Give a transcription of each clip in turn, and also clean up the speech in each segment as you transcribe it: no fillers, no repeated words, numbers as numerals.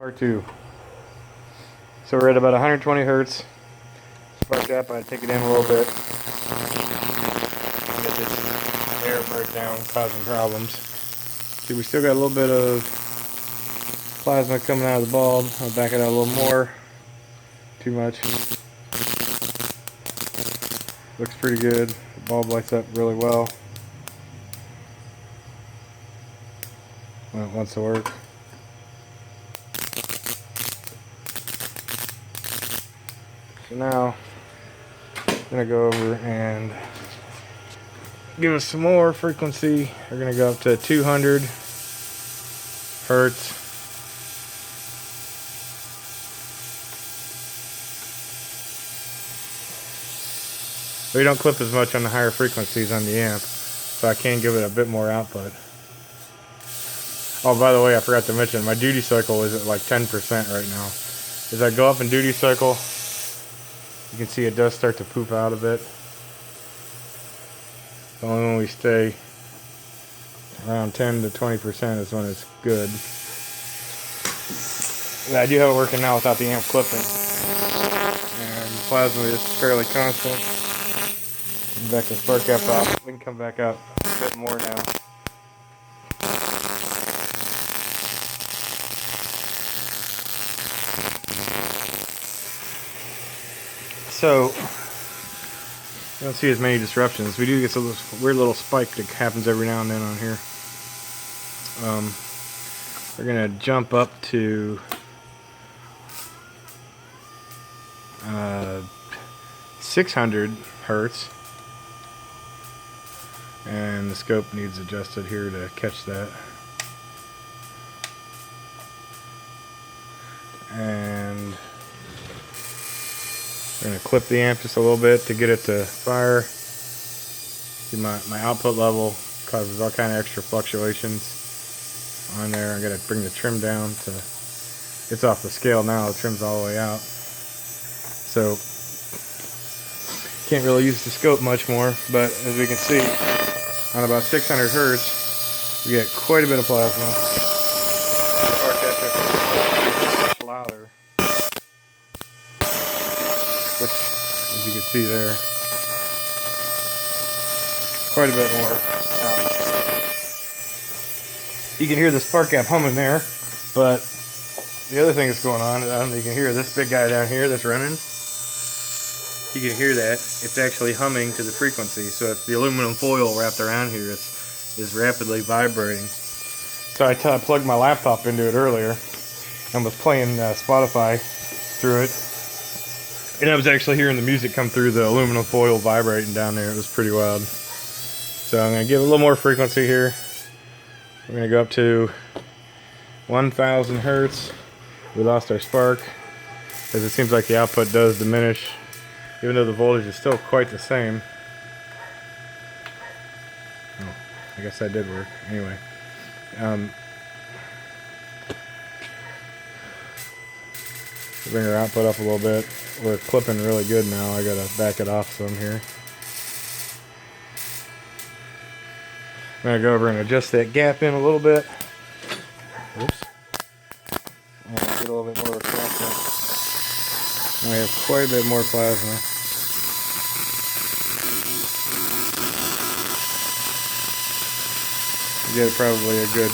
Part 2. So we're at about 120 hertz. Spark up, I take it in a little bit. Get this air breakdown causing problems. See, we still got a little bit of plasma coming out of the bulb. I'll back it out a little more. Too much. Looks pretty good. The bulb lights up really well when it wants to work. So now I'm gonna go over and give us some more frequency. We're gonna go up to 200 hertz. We don't clip as much on the higher frequencies on the amp, so I can give it a bit more output. Oh, by the way, I forgot to mention, my duty cycle is at like 10% right now. As I go up in duty cycle, you can see it does start to poop out a bit. Only when we stay around 10 to 20% is when it's good. And I do have it working now without the amp clipping. And the plasma is fairly constant. Back to spark gap off. We can come back up a bit more now. So you don't see as many disruptions. We do get this weird little spike that happens every now and then on here. We're gonna jump up to 600 hertz, and the scope needs adjusted here to catch that. And we're going to clip the amp just a little bit to get it to fire. See, my output level causes all kind of extra fluctuations on there. I'm going to bring the trim down to, it's off the scale now, the trim's all the way out. So, can't really use the scope much more, but as we can see, on about 600 hertz, we get quite a bit of plasma. Louder. Which, as you can see there, quite a bit more. You can hear the spark gap humming there, but the other thing that's going on, you can hear this big guy down here that's running. You can hear that. It's actually humming to the frequency, so if the aluminum foil wrapped around here is rapidly vibrating. So I plugged my laptop into it earlier and was playing Spotify through it. And I was actually hearing the music come through the aluminum foil vibrating down there. It was pretty wild. So I'm going to give it a little more frequency here. We're going to go up to 1000 hertz. We lost our spark, because it seems like the output does diminish, even though the voltage is still quite the same. Oh, I guess that did work. Anyway. Bring our output up a little bit. We're clipping really good now. I gotta back it off some here. I'm gonna go over and adjust that gap in a little bit. Oops. And get a little bit more reflectant. I have quite a bit more plasma. You get probably a good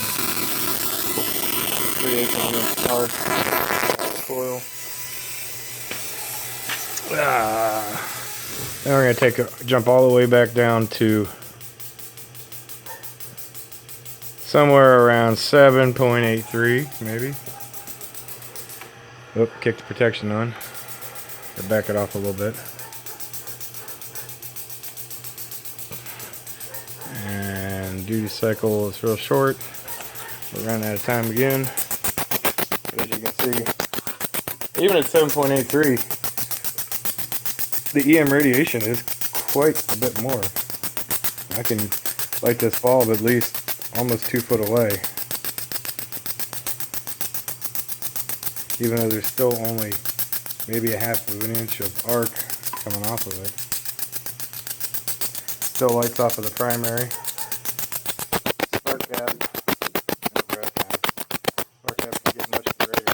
3/8 inch arc coil. Now we're going to jump all the way back down to somewhere around 7.83 maybe. Oop, kick the protection on. Or back it off a little bit. And duty cycle is real short. We're running out of time again. But as you can see, even at 7.83, the EM radiation is quite a bit more. I can light this bulb at least almost 2 foot away, even though there's still only maybe a half of an inch of arc coming off of it. Still lights off of the primary.